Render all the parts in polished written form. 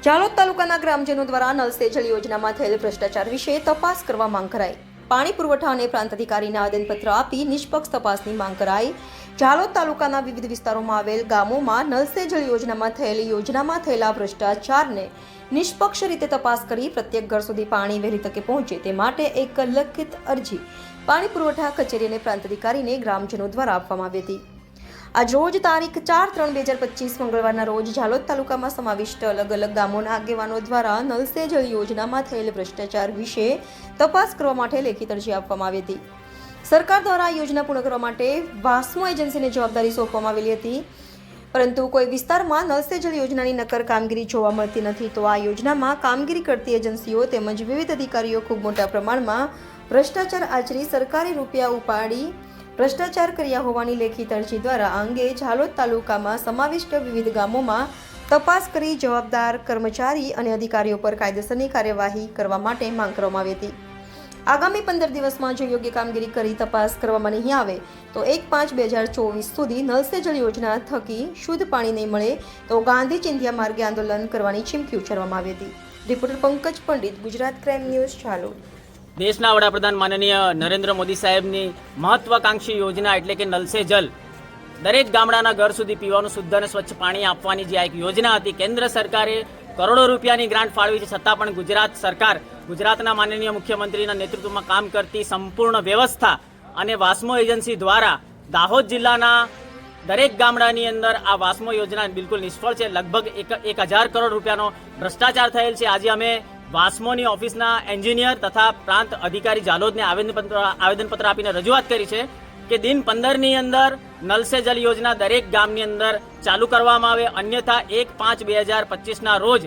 જાલોદ તાલુકાના ગ્રામજનો દ્વારા નલ સે જલ યોજનામાં થયેલ ભ્રષ્ટાચાર વિશે તપાસ કરવા માંગ કરાઈ. પાણી પુરવઠા અને પ્રાંત અધિકારીને આવેદનપત્ર આપી નિષ્પક્ષ તપાસની માંગ કરાઈ. જાલોદ તાલુકાના વિવિધ વિસ્તારોમાં આવેલ ગામોમાં નલ સે જલ યોજનામાં થયેલા ભ્રષ્ટાચારને નિષ્પક્ષ રીતે તપાસ કરી પ્રત્યેક ઘર સુધી પાણી વહેલી તકે પહોંચે તે માટે એક લખિત અરજી પાણી પુરવઠા કચેરી અને પ્રાંત અધિકારીને ગ્રામજનો દ્વારા આપવામાં આવી હતી. આજ રોજ તારીખ 4/3/2025 મંગળવારના રોજ જાલોદ તાલુકામાં સમાવિષ્ટ અલગ અલગ ગામોના આગેવાનો દ્વારા નલ સે જલ યોજનામાં થયેલ ભ્રષ્ટાચાર વિશે તપાસ કરવા માટે લેખિત અરજી આપવામાં આવી હતી. સરકાર દ્વારા આ યોજના પૂર્ણ કરવા માટે વાસ્મો એજન્સીને જવાબદારી સોંપવામાં આવેલી હતી, પરંતુ કોઈ વિસ્તારમાં નલ સે જલ યોજનાની નક્કર કામગીરી જોવા મળતી નથી. તો આ યોજનામાં કામગીરી કરતી એજન્સીઓ તેમજ વિવિધ અધિકારીઓ ખૂબ મોટા પ્રમાણમાં ભ્રષ્ટાચાર આચરી સરકારી રૂપિયા ઉપાડી ભ્રષ્ટાચાર કર્યા હોવાની લેખિત અરજી દ્વારા આ અંગે જાલોદ તાલુકામાં સમાવિષ્ટ વિવિધ ગામોમાં તપાસ કરી જવાબદાર કર્મચારી અને અધિકારીઓ પર કાયદેસરની કાર્યવાહી કરવા માટે માંગ કરવામાં આવી હતી. આગામી 15 દિવસમાં જો યોગ્ય કામગીરી કરી તપાસ કરવામાં નહીં આવે તો 1/5/2024 સુધી નલ સે જલ યોજના થકી શુદ્ધ પાણી નહીં મળે તો ગાંધી ચિંધ્યા માર્ગે આંદોલન કરવાની ચીમકી ઉચ્ચારવામાં આવી હતી. Reporter Pankaj Pandit, Gujarat crime news, Jhalod. દેશના વડાપ્રધાન માનનીય નરેન્દ્ર મોદી સાહેબની મહત્વાકાંક્ષી યોજના એટલે કે નલ સે જલ, દરેક ગામડાના ઘર સુધી પીવાનું શુદ્ધ અને સ્વચ્છ પાણી આપવાની જે આ એક યોજના હતી, કેન્દ્ર સરકારે કરોડો રૂપિયાની ગ્રાન્ટ ફાળવી છે, છતાં પણ ગુજરાત સરકાર, ગુજરાતના માનનીય મુખ્યમંત્રીના નેતૃત્વમાં કામ કરતી સંપૂર્ણ વ્યવસ્થા અને વાસ્મો એજન્સી દ્વારા દાહોદ જિલ્લાના દરેક ગામડાની અંદર આ વાસ્મો યોજના બિલકુલ નિષ્ફળ છે. લગભગ 1000 કરોડ રૂપિયાનો ભ્રષ્ટાચાર થયેલ છે. આજે અમે વાસ્મોની ઓફિસના એન્જિનિયર તથા પ્રાંત અધિકારી જાલોદને આવેદનપત્ર આપીને રજૂઆત કરી છે કે દિન 15ની અંદર નલ સે જલ યોજના દરેક ગામની અંદર ચાલુ કરવામાં આવે, અન્યથા 1/5/2025ના રોજ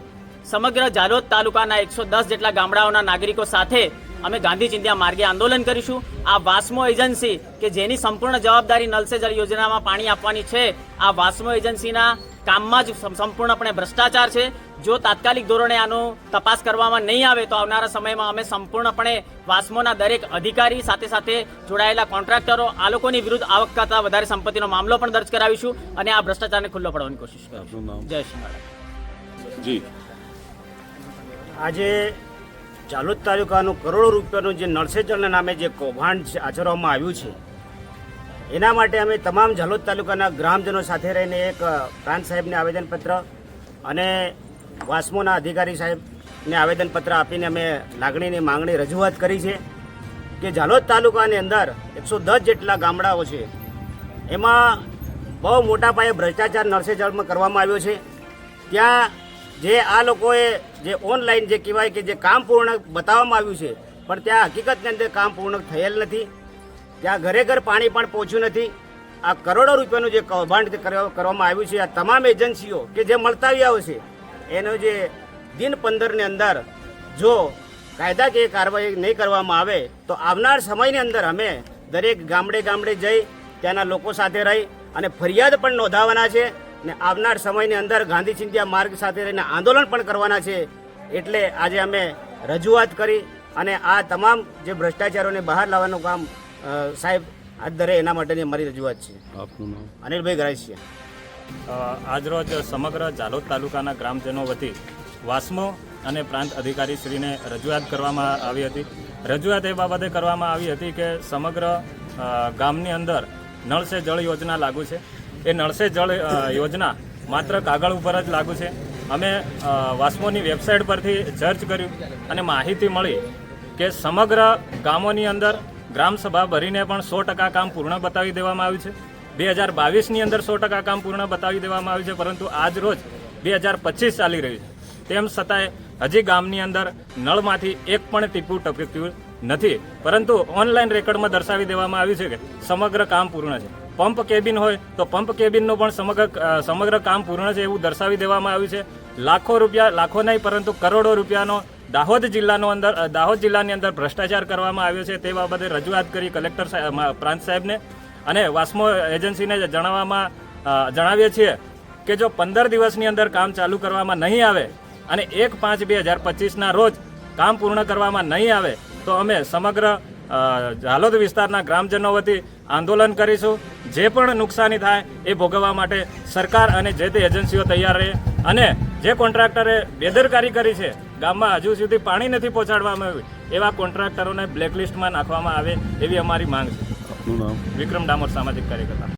સમગ્ર જાલોદ તાલુકાના 110 જેટલા ગામડાઓના નાગરિકો સાથે અમે ગાંધી ચિંધ્યા માર્ગે આંદોલન કરીશું. આ વાસ્મો એજન્સી કે જેની સંપૂર્ણ જવાબદારી નલ સે જલ યોજનામાં પાણી આપવાની છે, આ વાસ્મો એજન્સીના કામમાં જ સંપૂર્ણપણે ભ્રષ્ટાચાર છે. જો તાત્કાલિક ધોરણે આનું તપાસ કરવામાં નહીં આવે તો આવનારા સમયમાં અમે સંપૂર્ણપણે વાસ્મોના દરેક અધિકારી સાથે સાથે જોડાયેલા કોન્ટ્રાક્ટરો આ લોકોની વિરુદ્ધ આવક કરતા વધારે સંપત્તિનો મામલો પણ દર્જ કરાવીશું અને આ ભ્રષ્ટાચારને ખુલ્લો પાડવાની કોશિશ કરીશું. જય શ્રી મહારાજ. જી, આજે જાલોદ તાલુકાનું કરોડો રૂપિયાનું જે નળ સે જલના નામે જે કૌભાંડ આચરવામાં આવ્યું છે, એના માટે અમે તમામ જાલોદ તાલુકાના ગ્રામજનો સાથે રહીને એક પ્રાંત સાહેબને આવેદનપત્ર અને વાસ્મોના અધિકારી સાહેબને આવેદનપત્ર આપીને અમે લાગણીની માંગણી રજૂઆત કરી છે કે જાલોદ તાલુકાની અંદર 110 જેટલા ગામડાઓ છે, એમાં બહુ મોટા પાયે ભ્રષ્ટાચાર નળ સે જલમાં કરવામાં આવ્યો છે. ત્યાં જે આ લોકોએ જે ઓનલાઈન જે કહેવાય કે જે કામ પૂર્ણ બતાવવામાં આવ્યું છે, પણ ત્યાં હકીકતની અંદર કામ પૂર્ણ થયેલ નથી. ત્યાં ઘરે ઘર પાણી પણ પહોંચ્યું નથી. આ કરોડો રૂપિયાનું જે કૌભાંડ કરવામાં આવ્યું છે, આ તમામ એજન્સીઓ કે જે મળતા આવ્યા છે એનો જે દિન 15ની અંદર જો કાયદાકીય કાર્યવાહી નહીં કરવામાં આવે તો આવનાર સમયની અંદર અમે દરેક ગામડે ગામડે જઈ ત્યાંના લોકો સાથે રહી અને ફરિયાદ પણ નોંધાવવાના છે ને આવનાર સમયની અંદર ગાંધી ચિંધ્યા માર્ગ સાથે રહીને આંદોલન પણ કરવાના છે. એટલે આજે અમે રજૂઆત કરી અને આ તમામ જે ભ્રષ્ટાચારોને બહાર લાવવાનું કામ સાહેબ હાથ ધરે એના માટેની અમારી રજૂઆત છે. આપનું નામ? અનિલભાઈ ગરાસિયા. આજરોજ સમગ્ર જાલોદ તાલુકાના ગ્રામજનો વતી વાસ્મો અને પ્રાંત અધિકારીશ્રીને રજૂઆત કરવામાં આવી હતી. રજૂઆત એ બાબતે કરવામાં આવી હતી કે સમગ્ર ગામની અંદર નળ સે જળ યોજના લાગુ છે. એ નળ સે જળ યોજના માત્ર કાગળ ઉપર જ લાગુ છે. અમે વાસ્મોની વેબસાઇટ પરથી સર્ચ કર્યું અને માહિતી મળી કે સમગ્ર ગામોની અંદર ગ્રામસભા ભરીને પણ 100% કામ પૂર્ણ બતાવી દેવામાં આવ્યું છે. 2022ની અંદર 100% કામ પૂર્ણ બતાવી દેવામાં આવ્યું છે, પરંતુ આજ રોજ 2025 ચાલી રહ્યું છે. તેમ છતાંય હજી ગામની અંદર નળમાંથી એક પણ ટીપું ટપક્યું નથી, પરંતુ ઓનલાઈન રેકોર્ડમાં દર્શાવી દેવામાં આવ્યું છે કે સમગ્ર કામ પૂર્ણ છે. પંપ કેબિન હોય તો પંપ કેબિનનું પણ સમગ્ર કામ પૂર્ણ છે એવું દર્શાવી દેવામાં આવ્યું છે. લાખો રૂપિયા, લાખો નહીં પરંતુ કરોડો રૂપિયાનો દાહોદ જિલ્લાની અંદર ભ્રષ્ટાચાર કરવામાં આવ્યો છે. તે બાબતે રજૂઆત કરી કલેક્ટર પ્રાંત સાહેબને અને વાસ્મો એજન્સીને જણાવીએ છીએ કે જો 15 દિવસની અંદર કામ ચાલુ કરવામાં નહીં આવે અને 1/5/2025ના રોજ કામ પૂર્ણ કરવામાં નહીં આવે તો અમે સમગ્ર જાલોદ વિસ્તારના ગ્રામજનો વતી આંદોલન કરીશું. જે પણ નુકસાની થાય એ ભોગવવા માટે સરકાર અને જે તે એજન્સીઓ તૈયાર રહે અને જે કોન્ટ્રાક્ટરે બેદરકારી કરી છે, ગામમાં હજુ સુધી પાણી નથી પહોંચાડવામાં આવ્યું, એવા કોન્ટ્રાક્ટરોને બ્લેકલિસ્ટમાં નાખવામાં આવે એવી અમારી માંગ છે. વિક્રમ ડામોર, સામાજિક કાર્યકર્તા.